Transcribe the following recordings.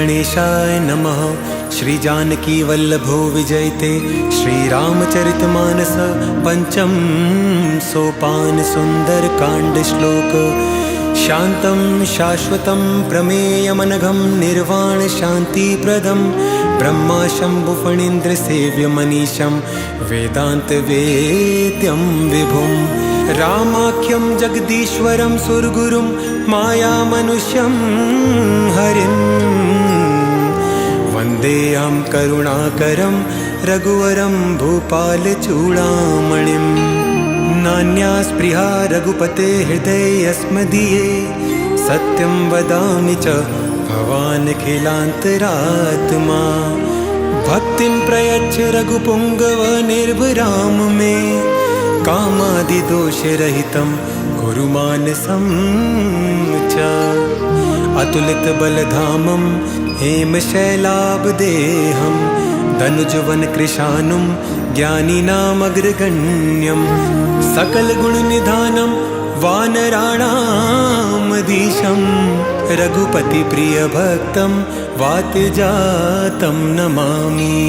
गणेशाय नमः। श्री जानकी वल्लभो विजयते श्रीरामचरितमानस पंचम सोपान सुंदर कांड श्लोक। शांतं शाश्वतं प्रमेयमनघं निर्वाण शांतिप्रदं ब्रह्मा शंभु फणीन्द्र सेव्य मनीषं वेदांत वेद्यं विभुं। रामाख्यं जगदीश्वरं सुरगुरुं माया मनुष्यं हरिं वन्देऽहं करुणाकरं रघुवरं भूपालचूडामणिं। नान्या स्पृहा रघुपते हृदयेऽस्मदीये सत्यं वदामि च भवानखिलान्तरात्मा। भक्तिं प्रयच्छ रघुपुङ्गव निर्भराम मे कामादिदोषरहितं कुरु मानसं च। अतुलितबलधामं हेमशैलाभदेहं धनुजवनकृशानुं ज्ञानिनामग्रगण्यं सकलगुणनिधानं वानराणामधीशं रघुपतिप्रियभक्तं वातजातं नमामि।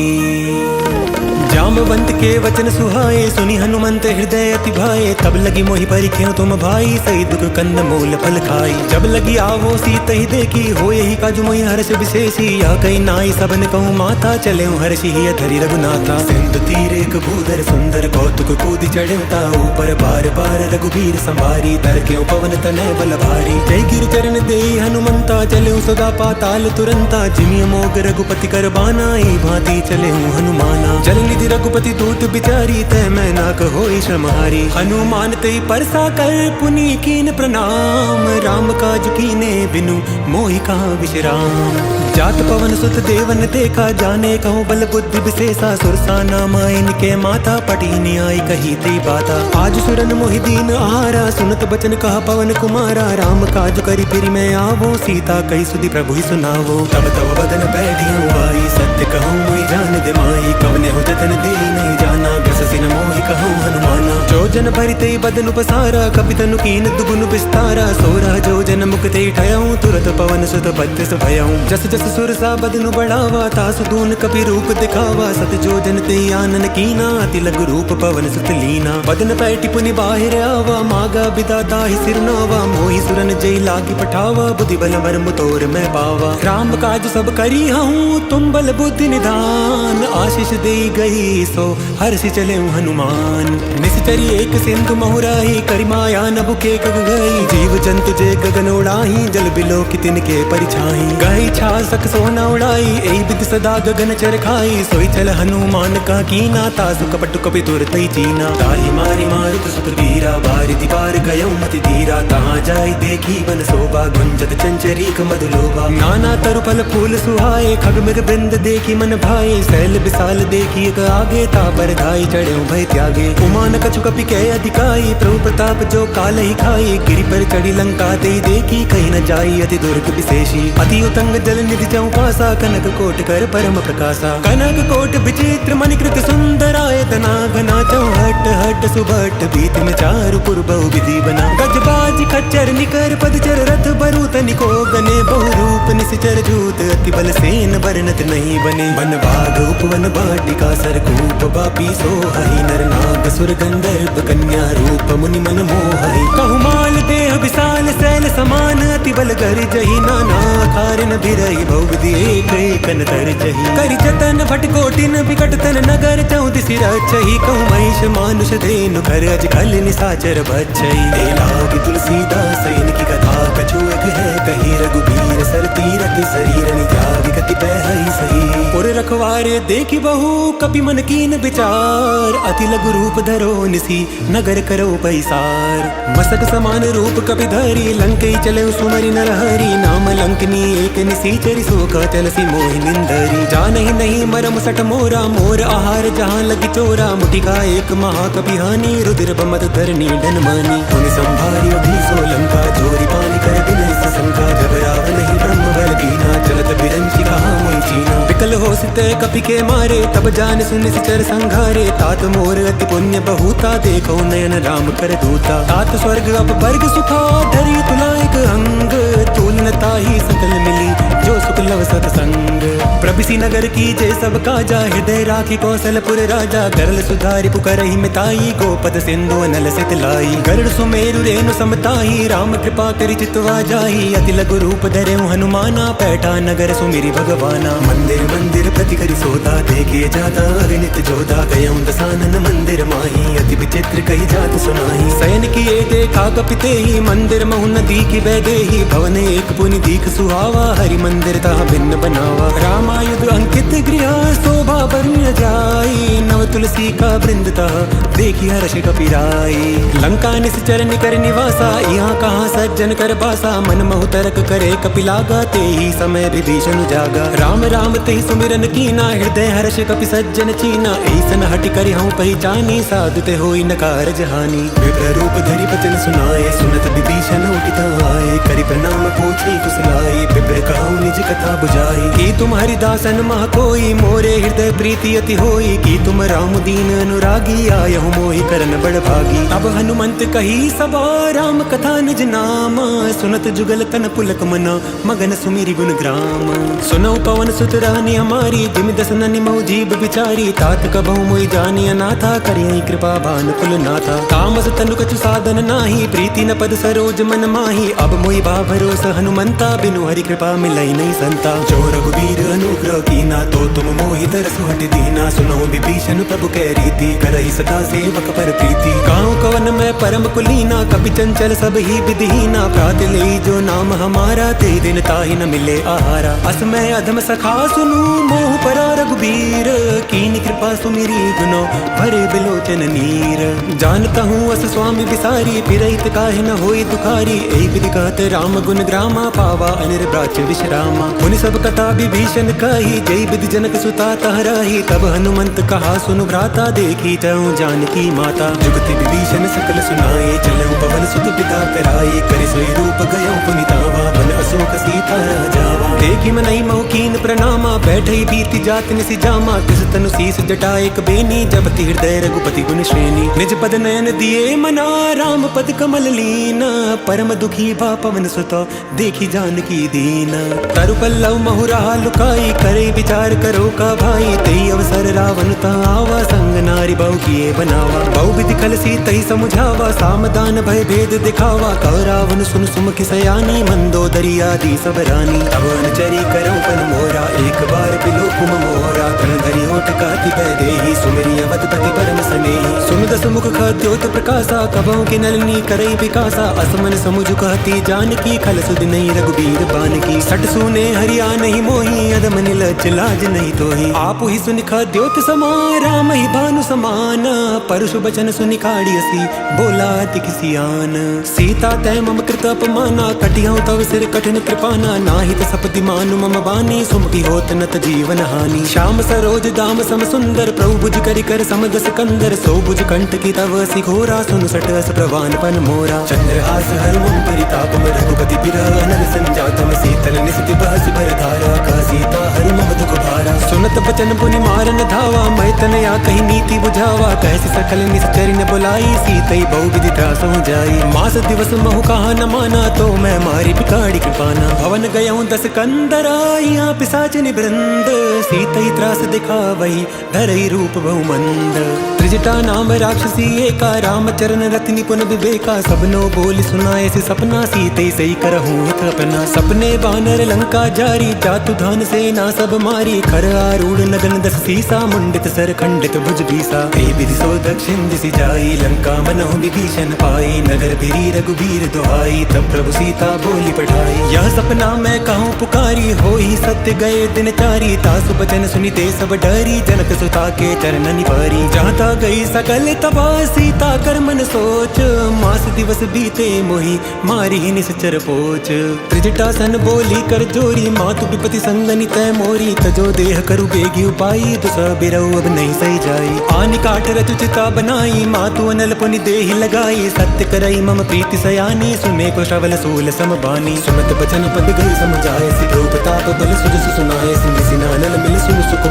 जामवंत के वचन सुहाए सुनि हनुमंत हृदय अति भाए। तब लगी मोहि परिख्यो तुम भाई सही दुख कंद मूल फल खाई। जब लगी आवो सीत ही देखी हो यही काजु मोहि हर्ष विशेषी। या कई नाई सबन कहूँ माता चले हर्षि ही धरि रघुनाथा। सिंधु तीर एक भूधर सुंदर कौतुक कूदि चढ़ता ऊपर बार बार रघुबीर संभारी। तर क्यों पवन तनय बल भारी जय गिर चरण दे हनुमंता। चले सदा पाताल तुरंता जिमिय मोग रघुपति कर बानाई भांति चले हनुमाना। जल निधि रघुपति दूत बिचारी तय मैं ना कहोई श्रमहारी। हनुमान तई परसा कर पुनि कीन प्रणाम। राम काज कीने बिनु मोहि कहाँ विश्राम। जात पवन सुत देवन देखा जाने कहूँ बल बुद्धि विशेषा। सुरसा नाम इनके माता पटीनी आई कही ती बाता। आज सुरन मोहि दीन आहारा सुनत बचन कहा पवन कुमारा। राम काज करी फिर मैं आवो सीता कही सुधि प्रभु ही सुनावो। तब तब बदन बैठी आई सत्य कहूँ मोहि जान दे माई। कवने हो जतन दे नहीं जाना ग्रसि न मोहि कहूँ हनुमाना। जो जन भरिते बदन उपसारा कपितनु कीन दुगुन विस्तारा। सोरह जो जन मुक्ते ठयऊँ तुरत पवन सुत बत्तिस भयऊँ। जस जस सुरसा बदनु बढ़ावा तासु दून कपि रूप दिखावा। सत जो जन ते आनन कीना अति लघु रूप पवन सुत लीना। बदन पैटि पुनि बाहिर आवा मागा बिदा दाहि सिरनावा। मोहि सुरन जय लागी पठावा बुद्धि बल मर्म तोर मैं पावा। राम काज सब करी हूँ तुम बल बुद्धि निधान। आशीष दे गई सो हर्षि चले हनुमान। निश्चरी एक सिंधु महुराही करिमाया नभु के कग गई। जीव जंतु जे गगन उड़ाही जल बिलो की तिनके परिछाई। गई छा सक सोना उड़ाई एहि विधि सदा गगन चर खाई। सोई चल हनुमान का कीना तासु कपट कपि तुरतई चीना। ताहि मारी मारुत सुत वीरा बारिधि पार गयऊँ मति धीरा। तहाँ जाई देखी बन शोभा गुंजत चंचरीक मधुलोभा। नाना तरु फल फूल सुहाए खग मृग वृंद देखी मन भाए। शैल विशाल देखी एक आगे तापर धाई चढ़े भय त्यागे। उमान कछु कपि के अधिकाई प्रभु प्रताप जो काल ही खाई। गिरि पर चढ़ी लंका ते देखी कहीं न जाई अति दुर्ग विशेषी। अति उतंग जल निधि जऊ पासा कनक कोट कर परम प्रकाशा। कनक कोट विचित्र मणिकृत सुंदराय तना घना चौहट हट सुभट बीत में चारु पुर बहु विधि बना। गजबाज खच्चर निकर पदचर रथ बरु तनिको गने। बहु रूप निश्चर जूत अति बल सेन वर्णत नहीं बने। वन बाघ उपवन बाटिका सरकूप बापी सोहहि। नर नाग सुर गंधर्व कन्या रूप मुनि मन मोहहि। कहु माल देह विशाल शैल समान अति बल गर जहि। नाना खारन भिरहि बहुविधि एक एकन तर जहि। करि जतन भट कोटिन विकट तन नगर चौदिसि रचहि। कहु महिष मानुष धेनु खर अज खल निसाचर बचहि। ए लागी तुलसीदास इनकी कथा कछु एक है कही। रघुबीर सर तीरथ शरीर निजागि कति पैहै सही। पुर रखवारे देखी बहु कपि मन कीन विचार। अति लघु रूप धरो निसी नगर करो पैसार। मसक समान रूप कपि धरी लंकई चले सुमरि नरहरि। नाम लंकनी एक निसीचरी सोका चलसी मोहि निंदरी। जानहि नहीं मरम सट मोरा मोर आहार जहाँ लगी चोरा। मुटिका एक महाकपि हानि रुधिर बमत धरनी धन मानी। पुनि संभारी अधीसो लंका जोरी पानी कर बिन शंका। जब राव नहीं ब्रह्म बल कीना चलत बिरंची कहा मोहि चीना। विकल हो सिते कपि के मारे, तब जान सुन सिचर संघारे। तात मोर अति पुण्य बहुता, देखो नयन राम कर दूता। तात स्वर्ग अप वर्ग सुखा, धरी तुला एक अंग। तुलनता ही सकल मिली, जो सुख लव सतसंग। प्रभिसी नगर की जय सब काजा, हृदय राखी कौशलपुर राजा। गरल सुधारि पुकरहि मिताई, गोपद सिंधु अनल सित लाई। गरुड़ सुमेरु रेणु समताही, राम कृपा करि चितवा जाही। अति लघु रूप धरहु हनुमाना, पैठा नगर सुमिरि भगवाना। मंदिर मंदिर प्रति करि सोदा, देखे जाता अगणित जोधा। गयऊँ दसानन मंदिर माही, अति विचित्र कही जात सुनाही। शयन किए देखा कपितेहि, मंदिर महु नदी की बहदेहि। भवन एक पुनि दीख सुहावा, हरि मंदिर तहाँ भिन्न बनावा। रामायुध अंकित गृह, शोभा बरन जाई। नव तुलसी का वृंद तह, देखी हर्ष कपिराई। लंका निश्चर निकर निवासा, यहाँ कहाँ सज्जन कर बासा। मन महु तरक करे कपिलागा, ते ही समय विभीषण जागा। राम राम ते सुमिरन कीना, हृदय हर्ष कपि सज्जन चीना। ऐसन हटि करि हूँ पहचानी, साधु ते होई न कारज हानि। विप्र रूप धरि बचन सुनाए, सुनत विभीषण उठित आए। करि प्रणाम पूछी कुशलाए, विप्र कहूँ निज कथा बुझाई। की तुम हरिदासन मह कोई, मोरे हृदय प्रीति अति होई। की तुम राम दीन अनुरागी, आयहु मोहि करन बड़ भागी। अब हनुमंत कही सबा, राम कथा निज नाम। सुनत जुगल तन पुलक मना, मगन सुमिरि गुण ग्राम। सुनौ पवन सुत रानी हमारी, जिम दस ननि मऊ जीव बिचारी। तात कबहु मोहि जानी अनाथा, करियहि कृपा भानुकुल नाथा। तामस तनु कछु साधन नाही, प्रीति न पद सरोज मन माही। अब मोहि बा भरोस हनुमंता, बिनु हरि कृपा मिलई नहीं संता। जो रघुबीर अनुग्रह कीना, तो तुम मोहि तरसु हटि दीना। सुनो विभीषण प्रभु कै रीति, करहि सदा सेवक पर प्रीति। गाँव कवन में परम कुलीना, कपि चंचल सब ही विधिहीना। प्रात ले जो नाम हमारा, ते दिन ताहि न मिले आहारा। असमय अधम सखा सुनु, मोह परा रघुबीर। कीनी कृपा सुमिरी गुनो, भरे बिलोचन नीर। जानता हूँ अस स्वामी विसारी, फिरहित काहे न होई दुखारी। एहि विधि कहत राम गुण ग्रामा, पावा अनिर्ब्राच विश्रामा। पुनि सब कथा विभीषण कही, जय विधि जनक सुता तह रही। तब हनुमंत कहा सुनु भ्राता, देखी तऊँ जानकी माता। जुगति विभीषण सकल सुनाए, चलऊँ पवन सुत पिता कराए। करि सोई रूप गयऊँ पुनितावा, बन अशोक सीता राजावा। देखी मनई महु कीन प्रणामा, बैठई बीती जात निसि जामा। तिस तनु शीस जटा एक बेनी, जपति हृदय रघुपति गुण श्रेणी। निज पद नयन दिए मना, राम पद कमल लीना। परम दुखी भा पवन सुत, देखी जानकी दीना। तरु पल्लव महु रहा लुकाई, करे विचार करो का भाई। तेई अवसर रावण ता आवा, संग नारी बहु किए बनावा। बहु विधि कल सी तही समुझावा, सामदान भय भेद दिखावा। कह रावण सुन सुमुखि सयानी, मंदोदरी आदि सब रानी। अब अनुचरी करऊँ पन मोरा, एक बार बिलो कुम मोरा। तन धरि होठ काति बैदेही, सुमिरि अवधपति परम सनेही। सुन दस मुख खद्योत प्रकाशा, कबहु के नलिनी करई विकासा। असमन समुझ कहती जानकी, खल सुधि नहीं रघुबीर बानकी। सट सुने हरिया नहीं मोही, अधम निलज्ज लाज नहीं तोही। आपु ही सुनि खद्योत समा, राम ही भानु समान। परुष बचन सुनि काढ़ियसी, बोला अति किसियान। सीता तै मम कृत अपमाना, कटिहऊँ तव सिर कठिन कृपाना। नाहित सपति मानु मम बानी, सुमति होत नत जीवन हानि। श्याम सरोज दाम सम सुंदर, प्रभु भुज करि कर समदस कंदर। सो भुज कंठ की तव सिघोरा, सुनु सटस प्रवान पन मोरा। चंद्रहास हरुम परितापम, रघुपति बिरह अनल संजातम। शीतल निसति बहसि भर धारा, कह सीता हरि मम दुख भारा। सुनत बचन पुनि मारन धावा, मैं तनया कही नीति बुझावा। कहसि सकल निश्चरि न बुलाई, सीतई बहु विधि त्रासो जाई। मास दिवस महु कहा न माना, तो मैं मारी बिकाड़ी कृपाना। भवन गयऊँ दस कंदरा, यहाँ पिशाच निवृंद। सीतई त्रास दिखावई, धरई रूप बहु मंद। त्रिजटा नाम राक्षसी एका, राम चरण रति निपुण विवेका। सबनो बोल सुनाए से सपना, सीतई सही करहूँ हित अपना। सपने बानर लंका जारी, जातु धान सेना सब मारी। खर आरूढ़ नगन दस सीसा, मुंडित सर खंडित भुज बीसा। एहि विधि सो दक्षिण दिशि जाई, लंका मनहु विभीषण पाई। नगर भिरी रघुबीर दुहाई, तब प्रभु सीता बोली पठाई। यह सपना मैं कहूँ पुकारी, होई सत्य गए दिन चारी। तासु बचन सुनि ते सब डरी, जनक सुता के चरण निवारी। जहाँ ता गई सकल तबा, सीता कर मन सोच। मास दिवस बीते मोहि, मारी निश्चर पोच। त्रिजटासन बोली कर जोरी, मातु विपति संगनि तै मोरी। तजो देह करु बेगी उपाई, दुसह बिरऊ अब नहीं सही जाई। आनि काट रचु चिता बनाई, मातु अनल पुनि देहि लगाई। सत्य करई मम प्रीति सयानी, सुने को श्रवल सूल समबानी। सुमत बचन पद गई समझाए, सिधो प्रताप बल सुजसु सुनाए। सिंधि सिनानल मिल सुन सुख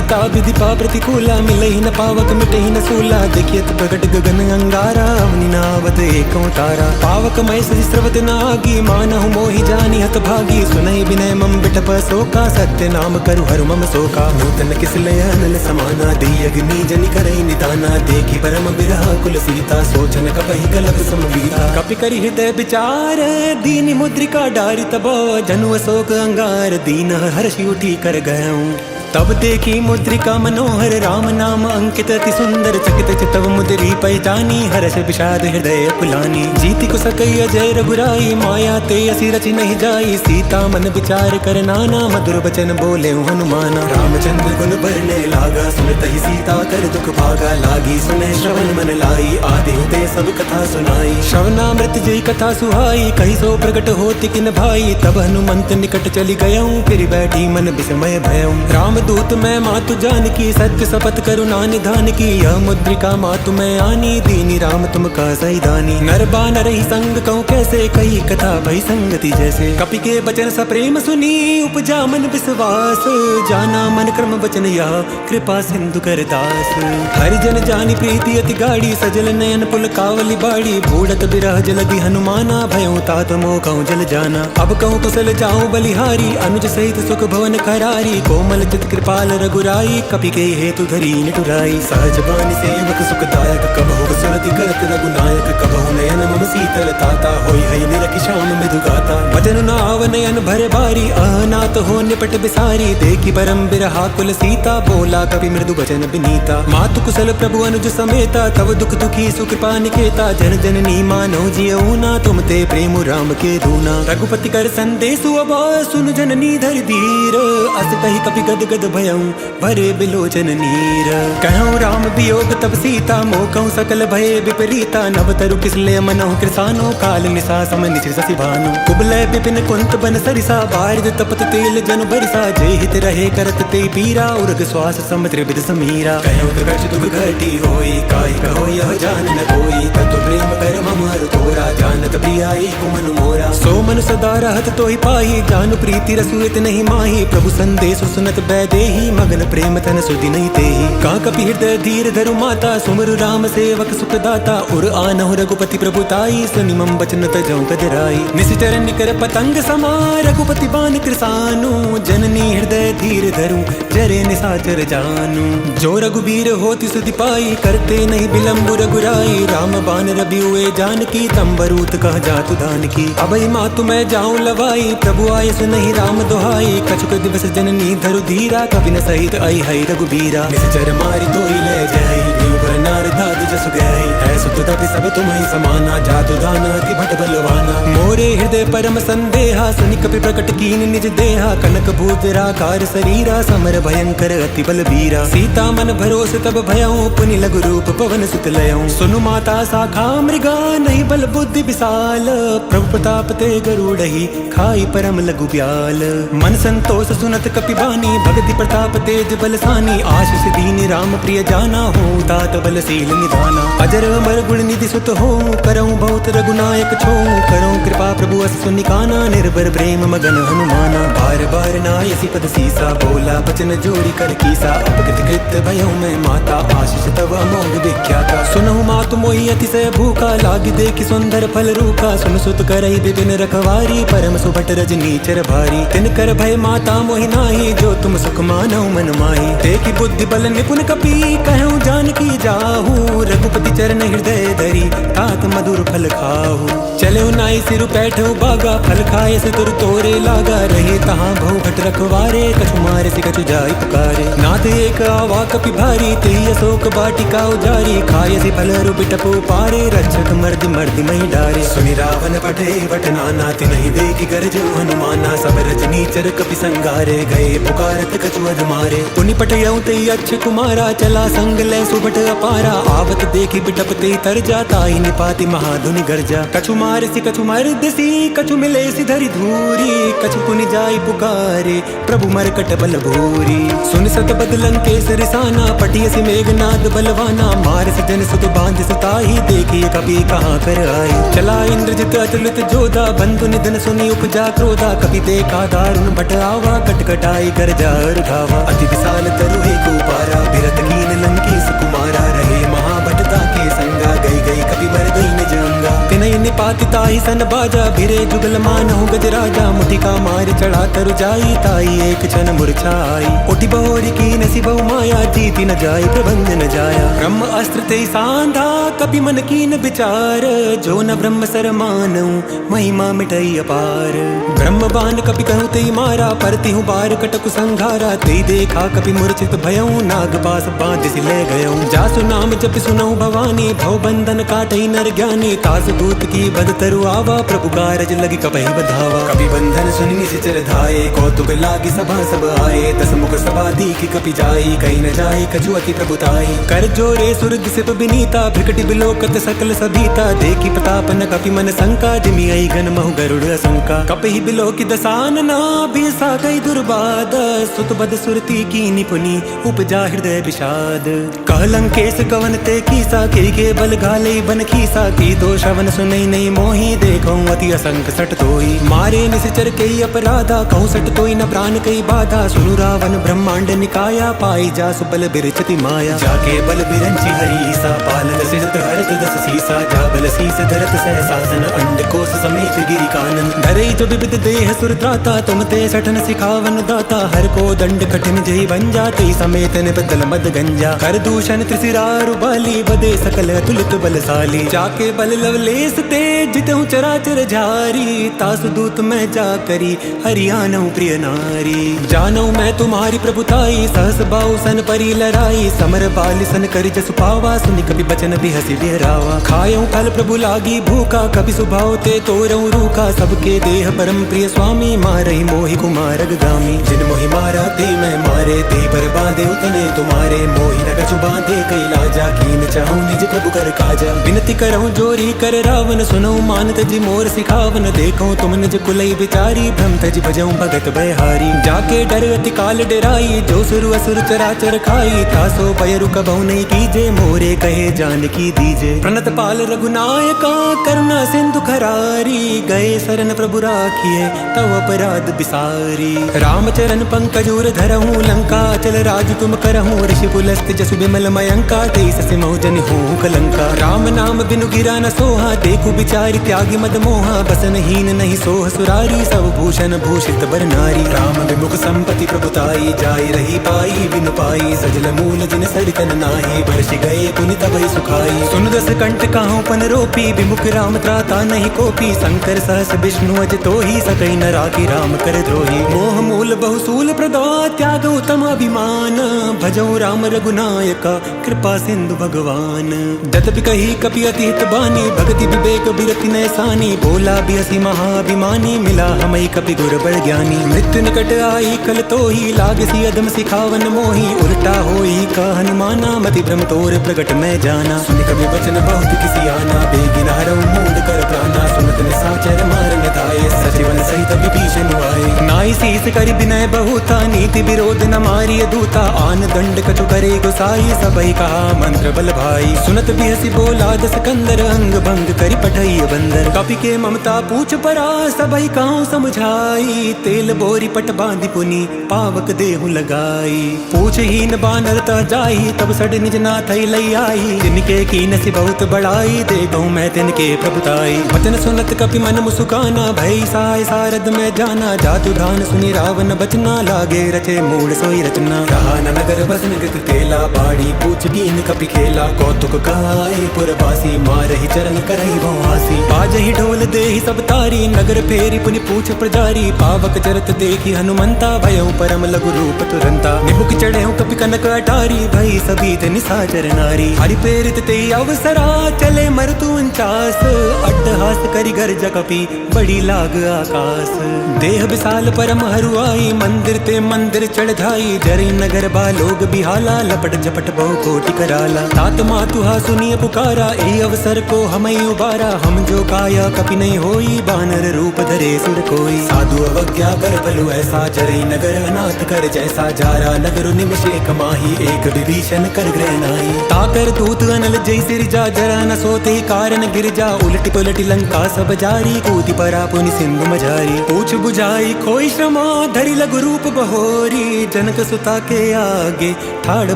सीता विधिपा प्रतिकूला, मिले ही न पावक मिटे ही न सूला, देखिए तो प्रकट गगन अंगारा, अवनि नावत एक तारा। पावक मय सरिस्रवत नागी, मानहु मोहि जानी हत भागी, सुनहि विनय मम बिटप शोका, सत्य नाम करु हरु मम शोका। नूतन किसलय अनल समाना, दी अग्नि जनि करई निदाना, देखी परम बिरह कुल सीता, सोचन कपहि कलप समबीता। कपि करि हृदय विचार, दीनि मुद्रिका डारि तब, जनु अशोक अंगार, दीन हर्षि उठी कर गयऊँ। तब देखी मुद्रिका मनोहर, राम नाम अंकित अति सुंदर, चकित चितव मुद्री पहचानी, हर्ष विषाद हृदय पुलानी। जीति को सकई अजय रघुराई, माया ते असी रचि नहीं जाई, सीता मन विचार कर नाना, मधुर वचन बोले हनुमाना। रामचंद्र गुण बरने लागा, सुनत ही सीता कर दुख भागा, लागी सुने श्रवण मन लाई, आदि ते सब कथा सुनाई। श्रवणामृत जय कथा सुहाई, कही सो प्रकट होति किन भाई, तब हनुमंत निकट चली गयऊँ, फिर बैठी मन विस्मय भयऊँ। राम दूत मैं मातु जानकी, सत्य शपथ करुणा निधान की, यह मुद्रिका मातु मैं आनी, दीनी राम तुम का सही दानी। नर बानर ही संग कहूँ कैसे, कही कथा भई संगति जैसे, कपि के बचन सप्रेम सुनी, उपजा मन विश्वास, जाना मन क्रम वचन या, कृपा सिंधु कर दास। हरिजन जानी प्रीति अति गाड़ी, सजल नयन पुल कावली बाड़ी, बूढ़त बिरह जलधि हनुमाना, भयऊँ तात मोह कहूँ जल जाना। अब कहूँ कुशल जाऊँ बलिहारी, अनुज सहित सुख भवन करारी, कोमल चित कृपाल रघुराई, कपि के हेतु धरी निठुराई। सहज बानी सेवक सुखदायक, कबहु सुरति करत रघुनायक, कबहु नयन मम शीतल ताता, होई हई निरखि श्याम मृदु गाता। वचन नाव नयन भर बारी, अनाथ हो निपट बिसारी, देखी परम बिरहा कुल सीता, बोला कपि मृदु वचन विनीता। मातु कुशल प्रभु अनुज समेता, तब दुख दुखी सुकृपा निकेता, जन जननी मानो जियऊना, तुम ते प्रेम राम के दूना। रघुपति कर संदेशु अब सुन जननी धर धीर, अस कही कपि गद गद भयऊँ भरे बिलोचन नीर। कहूँ राम वियोग तब सीता, मोकहूँ सकल भये विपरीता, नव तरु किसले मनहु कृसानो, काल निशा सम निशि शशि भानु। कुबलय विपिन कुंत बन सरिसा, बारिद तपत तेल जनु बरिसा, जय हित रहे करत ते पीरा, उर्ग श्वास सम त्रिविध समीरा। कहूँ कछ दुख घटी होई, काई कहो यह जान न कोई, तत्व प्रेम कर मम हर तोरा, जानत प्रियाई कुमन मोरा। सो मन सदा रहत तोहि पाही, जानु प्रीति रसुइत नहीं माही, प्रभु संदेश सुनत बैदेही, मगन प्रेम तन सुधि नहीं तेही। का कपि हृदय धीर धरु माता, सुमरु राम सेवक सुख दाता, उर आनहु रघुपति प्रभुताई, सुनि मम बचन तजौं कजराई। निशिचर निकर पतंग समा, रघुपति बान कृसानु, जननी हृदय धीर धरु, जरे निशाचर जानू। जो रघुवीर होति सुधि पाई, करते नहीं विलम्ब रघुराई, राम बान रबि हुए जानकी, तंबरूत कह जातु दान की। अबहि मातु मैं जाऊं लवाई, प्रभु आय सुनहि राम दोहाई, कछुक दिवस जननी धरु धीरा, कवि न सहित आई हई रघुबीरा। निश्चर मारि तोहि ले जय, देव नार दाद जसु गय, है सुत तपि सब तुम्हि समाना, जातु दान अति भट बलवाना। मोरे हृदय परम संदेहा, सुनि कपि प्रकट कीन निज देहा, कनक भूधराकार शरीरा, समर भयंकर अति बलबीरा। सीता मन भरोस तब भयऊँ, पुनि लघु रूप पवन सुत लयऊँ, सुनु माता शाखा मृगा, नहीं बल बुद्धि विशाल, प्रभु प्रताप ते गरुड़हि, खाई परम लघु ब्याल। मन संतोष सुनत कपि बानी, भगति प्रताप तेज बलसानी, आशीष दीन राम प्रिय जाना, हो तात बलशील निधाना। अजर अमर गुण निधि सुत हो, करऊँ बहुत रघुनायक छो, करऊँ कृपा प्रभु अस सुनिकाना, निर्भर प्रेम मगन हनुमाना। बार बार नायसी पद सीसा, बोला बचन जोड़ी कर कीसा, अपकृत कृत भयऊँ मैं माता, आशीष तव अमोघ विख्याता। सुनहु मातु मोहि अतिशय भूखा, लागी देखि सुंदर फल रूखा, सुन सुत करई विपिन रखवारी, परम सुभट रजनीचर भारी। तिनकर भय माता मोहि नाही, जो तुम सुख मानऊ मन माही। देखि बुद्धि बल निपुण कपि, कहूँ जानकी जाहू, रघुपति चरण हृदय धरी, तात मधुर फल खाहू। चले नाई सिरु पैठऊ बागा, फल खाए से तुर तोरे लागा, रहे तहाँ बहु भट रखवारे, कछु मारे से कछु जाई पुकारे। नाथ एक आवा कपि भारी, तेहि अशोक वाटिका उजारी, खाए से फल रु बिटपु पारे, रक्षक मर्दि मर्दि मही डारे। सुनि रावण पठे वट नाना, तिनहि देखि गरजऊ हनुमाना, सब रजनीचर कपि संगारे, गए पुकारत कछु अध मारे। पुनि पठयऊँ तेहि अक्ष कुमारा, चला संग ले सुभट पारा आवत देखी बिटपते तर जाता ही निपाति महाधुनि गर्जा कछु मारसी कछु मर्दसी कछु मिले सी धरी धूरी कछु पुनि जाई पुकारे प्रभु मरकट बल भूरी सुन सत बदलं के सरसाना पटियसी मेघनाद बलवाना मारस जन सुत बांध सुताही देखिए कभी कहाँ कर आई चला इंद्रजित अतुलित जोधा बंधु निधन सुनी उपजा क्रोधा कभी देखा दारुण भट आवा कटकटाई कर जा धावा अति विशाल तरु हे को पारा बिरत कीन लंकी सुकुमारा रहे महाभटता के संगा गई गई कभी मर गई निज अंगा तिनई निपाति ताही सन बाजा भिरे जुगल मानहु गजराजा मुठिका मार चढ़ा तरु जाई ताई एक क्षण मूर्छाई उठी बहोरी की नसी बहु माया जीती न जाय प्रबंध न जाया ब्रह्म अस्त्र ते सांधा कभी मन कीन विचार जो न ब्रह्म सर मानऊ महिमा मिटई अपार ब्रह्म बान कभी कहूँ ते मारा परती हूँ बार कटक संघारा ते देखा कभी मूर्छित भयऊ नाग पास बांध सी ले गयऊ जासु नाम जप सुनऊ भवानी भव बंधन काटई नर ज्ञानी तास दूत की बद तरु आवा प्रभु कारज लगी कपहि बधावा कभी बंधन सुनि निश्चर धाये कौतुक लागी सभा सब आए दस मुख सभा दीखी कपि जाई कहीं न जाई कछु अति प्रभुताई कर जोरे सुरद सिप बिनीता भ्रिकटि बिलोकत सकल सभीता देखी प्रताप न कपि मन शंका जिमि आई गन महु गरुड़ असंका कपहि बिलोकि दसानना भीसा गई दुर्बाद सुत बद सुरती की निपुनि उपजा हृदय विषाद कहलंकेश कवन ते कीसा के बल घाले बन खीसा की दो श्रवण सुनई नहीं मोही देखो अति असंख सट तोई मारे निश्चर कई अपराधा कहूँ सट तोई न प्राण कई बाधा सुनु रावण ब्रह्मांड निकाया पाई जा सुबल बिरचति माया जाके बल बिरंची हरीसा पालन सिरत हरत दस सीसा जा बल सीस धरत सहसासन अंड कोस समेत गिरि कानन धरे जो विविध देह सुरत्राता तुम ते सठन सिखावन दाता हर को दंड कठिन जय बन जाते समेत निबदल मद गंजा कर दूषण त्रिशिरारु बाली बदे सकल अतुलित बलशाली जाके बल लवलेस ते जितहु चराचर झारी तासु दूत मैं जा करी हरियाणु प्रिय नारी जानऊ मैं तुम्हारी प्रभुताई सहस बाऊ सन परी लड़ाई समर बाल सन करि जसु पावा सुनि कभी बचन भी हसी बिहरावा खायऊ फल प्रभु लागी भूखा कभी सुभाव ते तोरऊ रूखा सबके देह परम प्रिय स्वामी मारहि मोहि कुमारग गामी जिन मोहि मारा ते मैं मारे ते पर बांधे उतने तुम्हारे मोहि न कछु बांधे कई लाजा कीन चाहूं निज प्रभु कर काजा विनती करऊं जोरी कर रावण सुनऊ मान तजी मोर सिखावन देखो तुम निज कुलई बिचारी भ्रम तज भजऊं भगत बहारी जाके डर अति काल डराई जो सुरु असुर चराचर खाई तासो पयरु कबहु नहीं कीजे मोरे कहे जान की दीजे प्रणत पाल रघुनायका करुणा सिंधु खरारी गए शरण प्रभु राखिए तव अपराध बिसारी रामचरण पंकजूर धरहूं लंका चल राज तुम करहूं ऋषि पुलस्त जसु बिमल मयंका तेईस से मौजन हूँ कलंका राम नाम बिनु गिरा न सोहा देखु बिचारी त्यागी मद मोहा बसन हीन नहीं सोह सुरारी सब भूषण भूषित बर नारी राम विमुख संपत्ति प्रभुताई जाय रही पाई बिनु पाई सजल मूल जिन सरितन नाही बरसि गए पुनि तबहि सुखाई सुन दस कंठ काहू पन रोपी विमुख राम त्राता नहीं कोपी शंकर सहस विष्णु अज तोहि सकई न राखी राम कर द्रोही मोह मूल बहुसूल प्रदा त्याग उत्तम अभिमान भजौ राम रघुनायका कृपा सिंधु भगवान जत कही कपि अति हित बानी भक्ति विवेक बिरति नैसानी बोला भी हसी महाभिमानी मिला हमई कपि गुर बड़ ज्ञानी मृत्यु निकट आई कल तो ही लाग सी अदम सिखावन मोही उल्टा होई का हनुमाना मति भ्रम तोर प्रगट मैं जाना सुनि कभी वचन बहुत किसी आना बेगिन हरऊ मूड कर प्राणा सुनत निसाचर मारन धाये सचिवन सहित विभीषण आए नाई शीस करि विनय बहुता नीति विरोध न मारिय दूता आन दंड कछु करे गुसाई सबई कहा मंत्र बल भाई सुनत भी हसी बोला दस कंदर अंग भंग करि पठई बंदर कपि के ममता पूछ परा सबई काहू समझाई तेल बोरी पट बांधि पुनि पावक देहु लगाई पूछ हीन बानरता जाई तब सड निज नाथ लई आई जिनके की नसी बहुत बड़ाई देखूं मैं तिनके प्रभुताई वचन सुनत कपि मन मुसुकाना भई साय सारद में जाना जातु धान सुनि रावण बचना लागे रचे मूड सोई रचना रहा न नगर बसन गत तेला बाड़ी पूछ कीन कपि खेला कौतुक कहाए पुरवासी मारहि चरण करहि भवासी बाजहि ढोल देहि सब तारी नगर फेरी पुनि पूछ प्रजारी पावक चरत देखी हनुमंता भयउ परम लघु रूप तुरंता निबुक चढ़ेउ कपि कनक अटारी भई सभी ते निसाचर नारी हरि प्रेरित ते अवसरा चले मरतु 49 अट्टहास करि गर्ज कपि बड़ी लाग आकाश देह विशाल परम हरुआई मंदिर ते मंदिर चढ़ाई जरी नगर बा लोग बिहाला लपट झपट बहु कोटि कराला तात मातुहा सुनिय पुकारा ए अवसर को हमें उबारा हम जो काया कपि नहीं होई बानर रूप धरे सुर कोई साधु अवज्ञा कर बलु ऐसा जरी नगर अनाथ कर जैसा जारा नगर निमिष एक माही एक विभीषण कर ग्रहणाई ताकर दूत अनल जय सिरजा जरा न सोते कारण गिरजा उलटी पलटी लंका सब जारी कूति परा पुनि सिंधु मझारी पूछ बुझाई खोई श्रमा धरि लघु रूप बहोरी जनक सुता के आगे ठाड़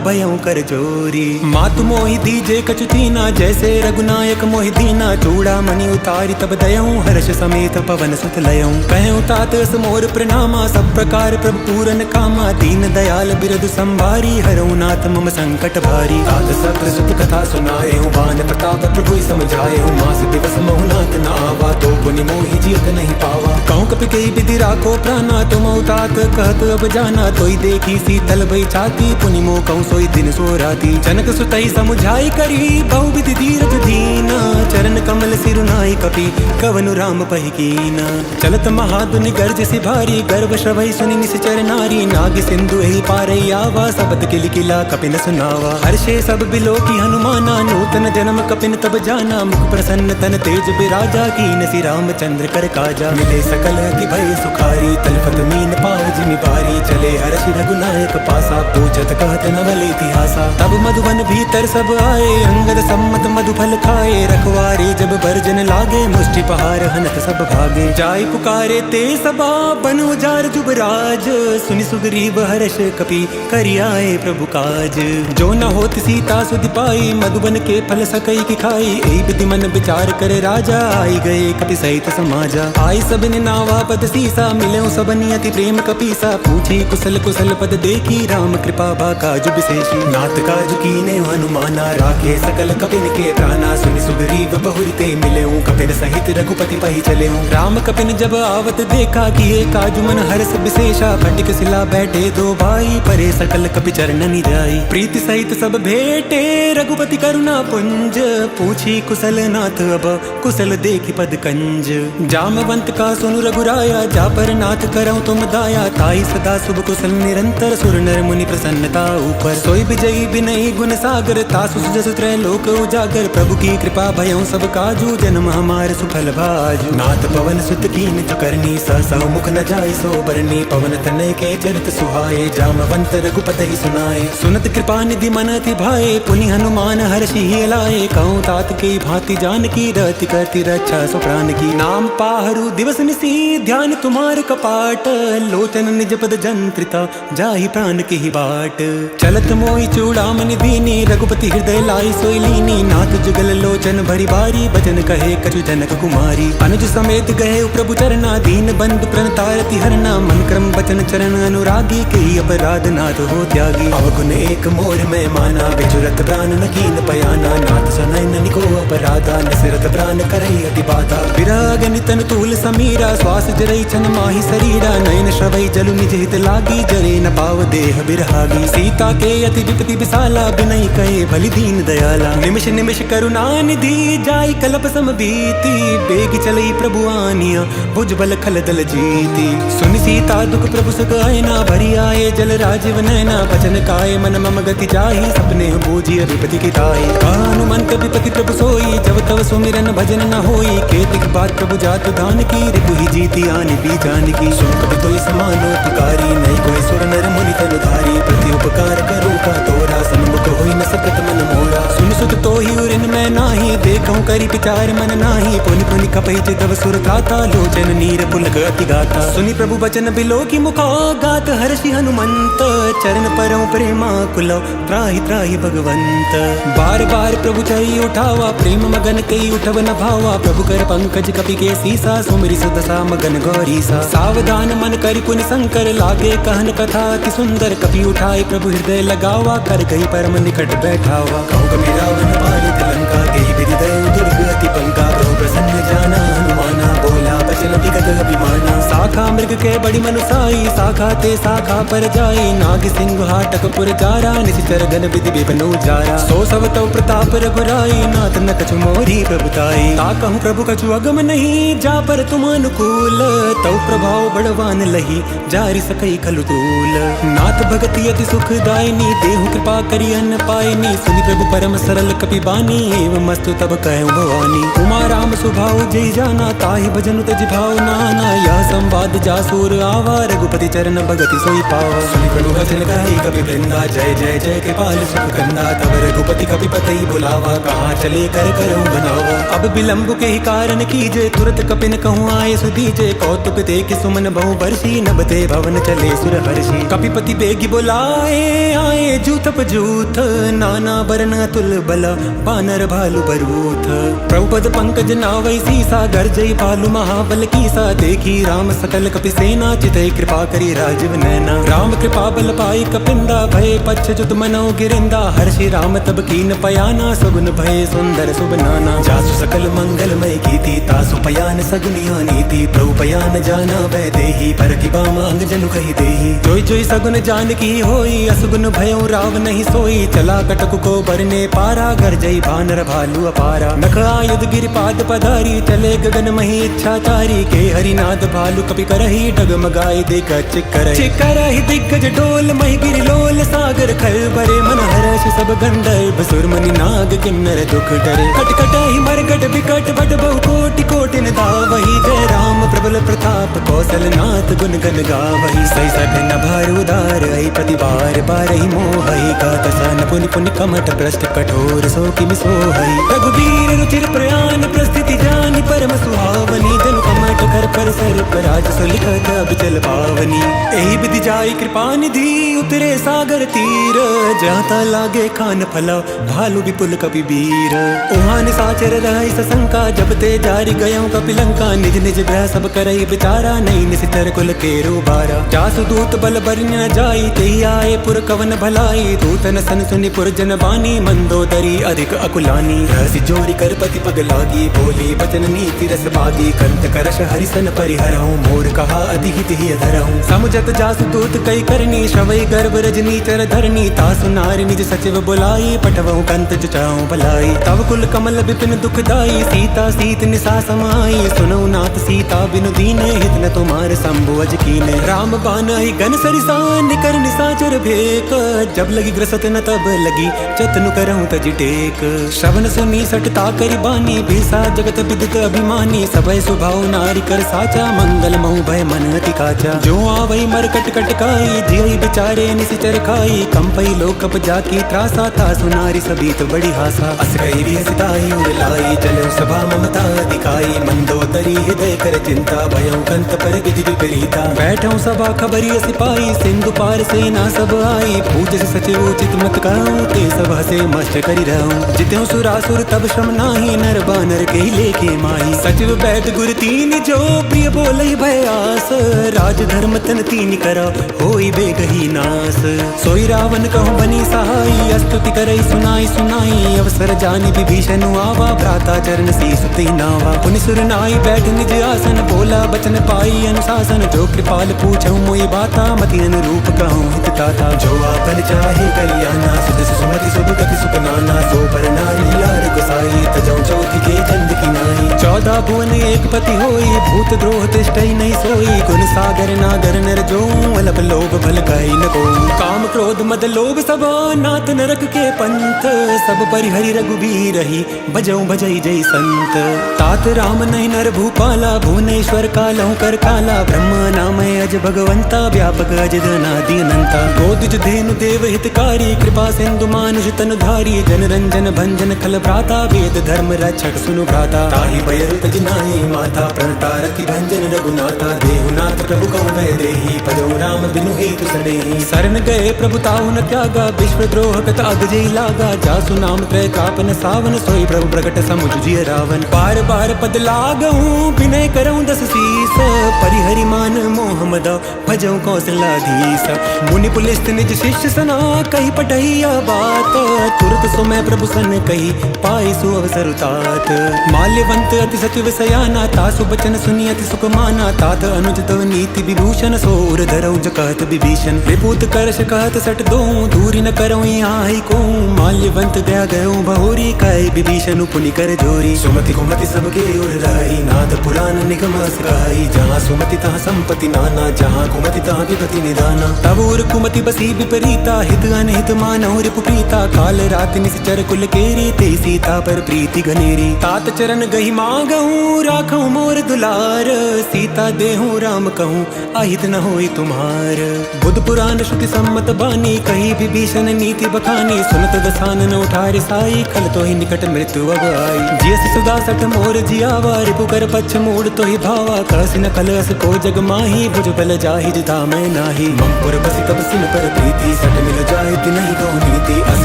भयं कर जोरी मातु मोहि दीजे कचुतीना जैसे रघुनायक मोहि दीना चूड़ा मणि उतारी तब दयऊं हर्ष समेत पवन सुत लयऊं कहूं तात समोर प्रणामा सब प्रकार प्रभु पूरन कामा दीन दयाल बिरदु संभारी हरऊं नाथ मम संकट भारी तात सत्र सुत कथा सुनाए हूँ बान प्रताप प्रभु समझाए हूँ मास दिवस मोहनाथ न आवा तो पुनि मोहि जियत नहीं पावा कहूँ कपि कई विधि राखो प्राणा तुम तात कहत अब जाना तोई देखी शीतल भई छाती पुनि मोह कहूँ सोई दिन सो राती जनक सुतई समुझाई करी बहु विधि धीरज दीना चरण कमल सिरुनाई कपि कवनु राम पहि कीना चलत महादुनि गर्ज से भारी गर्व श्रवई सुनि निश्चर नारी नाग सिंधु ही पारई आवा सबत किल किला कपिन सुनावा हर्षे सब बिलो की हनुमाना नूतन जन्म कपिन तब जाना मुख प्रसन्न तन तेज बिराजा कीन सी रामचंद्र कर काजा मिले सकल की भय सुखारी तलपत मीन पाव जिमि बारी चले हर्षि रघुनायक पासा पूछत कहत नवल इतिहासा तब मधुबन भीतर सब आए अंगद सम्मत मधुफल खाए रखवारे जब बरजन लागे मुष्टि पहार हनत सब भागे जाय पुकारे ते सबा बन उजार जुबराज सुनि सुग्रीव हर्ष कपि करि आए प्रभु काज जो न होत सीता सुधि पाई मधुबन के फल सकई की खाई एहि विधि मन विचार करे राजा आई गए कपि सहित समाजा आई सब नावा पद सीसा मिले सबनि अति प्रेम कपीसा पूछी कुशल कुशल पद देखी राम कृपा बाकाजु विशेषी नाथ काजु कीने हनुमाना राखे सकल कपिन के प्राणा सुनि सुग्रीव बहुरते मिले कपिन सहित रघुपति पहि चले राम कपिन जब आवत देखा किए काजु मन हर्ष विशेषा फटिक सिला बैठे दो भाई परे सकल कपि चरणनि जाई प्रीति सहित सब भेटे रघुपति करुणा पुंज पूछी कुशल नाथ अब कुशल देखी पद कंज जामवंत का सुनु रघुराया जा पर नाथ करऊं तुम दाया ताई सदा शुभ कुशल निरंतर सुर नर मुनि प्रसन्नता ऊपर सोई विजयी बिनई गुण सागर तासु सुजसु त्रय लोक उजागर प्रभु की कृपा भयं सब काजू जन्म हमार सुफल भाजू नाथ पवन सुत कीन जो करनी सहसा मुख न जाय सो बरनी पवन तनय के चरित सुहाए जामवंत रघुपति ही सुनाए सुनत कृपा निधि मन अति भाए पुनि हनुमान हर्षि ही लाए कहूँ तात की भांति जान की रति करती रक्षा सो प्राण की नाम पाहरु दिवस निसी ध्यान तुम्हार कपाट लोचन निज पद जंत्रिता जाहि प्राण की ही बाट चलत मोहि चूड़ामणि दीनी रघुपति हृदय लाई सोई लीनी नाथ जुगल लोचन भरी बारी बचन कहे कछु जनक कुमारी अनुज समेत गए प्रभु चरना दीन बंधु प्रणतारति हरना मन क्रम बचन चरण अनुरागी कई अपराध नाथ हो त्यागी अवगुण एक मोर में माना बिचुरत प्राण न कीन पयाना नाथ सनय निको अपराधा नसिरत प्राण करई अति बाधा विराग नितन तूल समीरा श्वास जरई छन माही शरीरा नयन श्रवई जलु निज हित लागी जरे न पाव देह बिरहागी सीता के अति विपति विशाला बिनई कहे भली दीन दयाला निमिष निमिष करुणा निधि जाय कलप सम बीती बेग चलई प्रभु आनिया भुज बल खल दल जीती सुनि सीता दुख प्रभु सग आयना भरी आए जल राजीव नैना बचन काय मन मम गति जाहि सपने बूझी विपति की ताई हनुमंत विपति प्रभु सोई जब तब सुमिरन भजन न होई केतिक बात प्रभु जात दान की रिपु ही जीती आनि भी जान की सुन कभी तो समानोपकारी नहीं कोई सुर नर मुनि तनुधारी प्रति उपकार करो का तोरा सन्मुख होई न सकत मन मोरा सुन सुत तो ही उरिन मैं नाही देखूं करी विचार मन नाही पुनि पुनि कपई चितव सुर गाता लोचन नीर पुलक अति गाता सुनि प्रभु बचन बिलो की मुखा गात हर्षि हनुमंत चरण परौ प्रेमा कुलौ त्राहि त्राहि भगवंत बार बार प्रभु चई उठावा प्रेम मगन कई उठव न भावा प्रभु कर पंकज कपि के सीसा सुमरि सुदशा मगन गौरी सा सावधान मन करि पुनि शंकर लागे कहन कथा अति सुंदर कपि उठाए प्रभु हृदय लगावा कर गई परम निकट बैठावा कहूँ कबि रावण मारित लंका गई विधि दयो दुर्ग अति पंका प्रभु प्रसन्न जाना हनुमाना बोला बचन विगत अभिमाना शाखा मृग के बड़ी मनुसाई, शाखा ते शाखा पर जाई, नाग सिंह हाटक पुर जारा, निश्चर गन विधि विपनु जारा। सो सब तव प्रताप रघुराई, नाथ न कछु मोरी प्रभुताई। ता कहूँ प्रभु कछु अगम नहीं, जा पर तुम अनुकूल, तव प्रभाव बड़वान लही, जारि सकई खलु तूल। नाथ भगति अति सुखदायिनी, देहु कृपा करि अन्न पायनी, सुनि प्रभु परम सरल कपि बानी, एवं मस्तु तब कहूँ भवानी। उमा राम सुभाव जय जाना, ताहि भजन तज भाव नाना, यह संवाद जासूर आवा, रघुपति चरण भगति सोई पावा। सुनि प्रभु वचन कहि कपि वृंदा, जय जय जय कृपाल सुख कंदा, तब रघुपति कपि पतई बुलावा, कहाँ चले कर करऊँ बनावा। अब विलम्ब के ही कारण कीजे, तुरत कपिन कहूँ आए सुदीजे, कौतुक देख सुमन बहु बरसी, नभते भवन चले सुर हर्षि। कपिपति बेगी बुलाए आए, जूथप जूथ नाना बरन अतुल बल, बानर भालु बरूथ। प्रभुपद पंकज नावै सीसा, गर्जई भालु महाबल कीसा, देखी राम सकल कपि सेना, चितई कृपा करी राजीव नैना। राम कृपा बल पाई कपिंदा, भय पच्छ जुत मनो गिरिंदा, हर्षि राम तब कीन पयाना, सगुन भय सुंदर शुभ नाना। जासु सकल मंगलमय कीति, तासु पयान सगुनिया नीति, प्रभु पयान जाना वै देही, पर की बामांग जनु कही देही। जोई जोई सगुन जान की होई, असगुन भयउ राव नहीं सोई, चला कटक को बरने पारा, गर्जई बानर भालु अपारा। नख आयुध गिरिपाद पधारी, चले गगन मही इच्छाचारी, के हरिनाद भालु कपि करही, डगमगाई देख चिक्करहि दिग्गज डोल, मही गिरिलोल सागर खल बरे, मन हर्ष सब गंधर्व सुरमनि नाग किन्नर दुख डरे। कटकटहि मरकट बिकट बट बहु कोटि कोटिन धावहि, जय राम प्रबल प्रताप कौशलनाथ गुण गन गावहि। सही सघन भार उदार आई, प्रतिवार बारहि मोहहि, गात सन पुनि पुनि कमठ भ्रष्ट कठोर सो किमि सोहहि। रघुबीर रुचिर प्रयाण प्रस्थिति जानि, परम सुहावनी, जनु कमठ कर पर सर पराज, सो लिखत अबिचल पावनी। एहि विधि जाई कृपा निधि, उतरे सागर तीर, जाता लागे खान फला, भालु विपुल कपि बीर। उहाँ निसाचर रहि सशंका, जब ते जारि गयऊँ कपिलंका, निज निज ग्रह सब करई विचारा, नहीं निशिचर कुल केरो बारा। जासु दूत बल बरि न जाई, तेहि आए पुर कवन भलाई, दूतन सन सुनि पुर जन बानी, मंदोदरी अधिक अकुलानी। रहसि जोरि कर पति पग लागी, बोली बचन नीति रस बागी, कंत करश हरिसन परिहरऊँ, मोर कहा अति हित ही अधरऊँ। समुझत जासु दूत कई करनी, श्रवई गर्भ रजनी चर धरनी, तासु नारि निज सचिव बुलाई, पठवऊँ कंत चुचाऊँ भलाई। तव कुल कमल विपिन दुखदाई, सीता सीत निसा समाई, सुनऊ नाथ सीता बिनु दीने, हित न तुम्हार शंभु अज कीने। राम बानहि गन सरिसा, निकर निसाचर भेक, जब लगी ग्रसत न तब लगी, चतनु करऊँ तज टेक। श्रवण सुनी सटता करि बानी, भीषा जगत विदित अभिमानी, सभय स्वभाव नारी कर साचा, मंगल महु भय मन अति काचा। जो आवई मरकट कटकाई, जियई बिचारे निशिचर खाई, कंपई लोकप जाकी त्रासा, तासु नारी सभीत बड़ी हासा। अस कई विहसिताई उड़लाई, चलो सभा ममता दिखाई, मंदोदरी हृदय कर चिंता, भयउ कंत पर विधि विपरीता। बैठऊँ सभा खबरिय सिपाही, सिंधु पार सेना सब आई, पूज सचिव उचित मत कहूँ, ते सब हसे मस्त करि रहूँ। जित्यों सुरासुर तब श्रम नाही, नर बानर के लेके माही। सचिव बैद गुर तीन जो, प्रिय बोलई भय आस, राज धर्म तन तीन करा, होई बेगही नास। सोई रावण कहूँ बनी सहाई, स्तुति करई सुनाई सुनाई, अवसर जानि विभीषण आवा, भ्राता चरण शीस ते नावा। पुनि सुर नाई बैठ निज आसन, बोला बचन पाई अनुशासन, जो कृपाल पूछऊँ मोहि बाता, मति अनुरूप कहूँ हित ताता। जो आपन चाहे कल्याणा, सुध सुमति शुभ गति सुख नाना, सो पर नारी लार गोसाई, तजौ चौथि के चंद की नाई। 14 भुवन एक पति होई, भूत द्रोह तिष्ठई नहीं सोई, गुण सागर नागर नर जो, अलप लोभ भल कहि न को। काम क्रोध मद लोभ सबा, नाथ नरक के पंथ, सब परिहरि रघुबीर ही, भजऊँ भजई जय संत। तात राम नहीं नर भूपाला, भुवनेश्वर कालहु कर काला, ब्रह्म नामय अज भगवंता, व्यापक अज धनादि अनंता। गोदिज धेनु देव हितकारी, कृपा सिंधु मानुष तनु धारी, जन रंजन भंजन खल भ्राता, वेद धर्म रक्षक सुनु भ्राता। ताहि भयरु तज नाहि माता, प्रणता रति भंजन रघुनाथा, देहुनाथ प्रभु कहु भय देहि, भजऊँ राम राम बिनु हेतु सने। शरण गए प्रभु ताहु न त्यागा, विश्वद्रोह कत अग जेई लागा। जासु नाम त्रय तापन सावन, सोई प्रभु प्रगट समुझ जिय रावण। बार बार पद लागहूँ विनय करऊँ दस शीस, परिहरि मान मोह मदा भजऊँ कौशलाधीश। मुनि पुलिस निज शिष्य सना, कही पटहिया बात। तुरत सो मैं प्रभु सन कही, पाई सु अवसर तात। माल्यवंत अति सचिव सयाना, तासु बचन सुनि अति सुख माना। तात अनुज तव नीति विभूषण, सो उर धरऊ जो कहत विभीषण। विभूत करश कहत सट दों, दूरी न करऊँ यहाँ को। माल्यवंत गया गयो बहोरी, कहे विभीषण पुनि कर जोरी। सुमति कुमति सबके उर राही, नाथ पुराण निगम असगाई। जहाँ सुमति तहाँ संपत्ति नाना, जहाँ कुमति तहाँ विपति निदाना। तब उर कुमति बसी विपरीता, हित अनहित मानहु रिपु प्रीता। काल रात निश्चर कुल केरी, ते सीता पर प्रीति घनेरी। तात चरण गही मांगहूँ, राखऊँ मोर दुलार। सीता देहूँ राम कहूँ, अहित न होई तुम्हार। बुध पुराण श्रुति सम्मत बानी, कही विभीषण नीति बखानी। सुनत दसानन उठारे साई, खल तो ही निकट मृत्यु अब आई। जियस सुदा सठ मोर जियावा, रिपु कर पक्ष मूड तो ही भावा। कहसि न खल अस को जग माही, भुज बल जाहि जिता मैं नाही। ममपुर बसि तब सिन पर प्रीति, सठ मिल जाए तिनहि गौ नीति। अस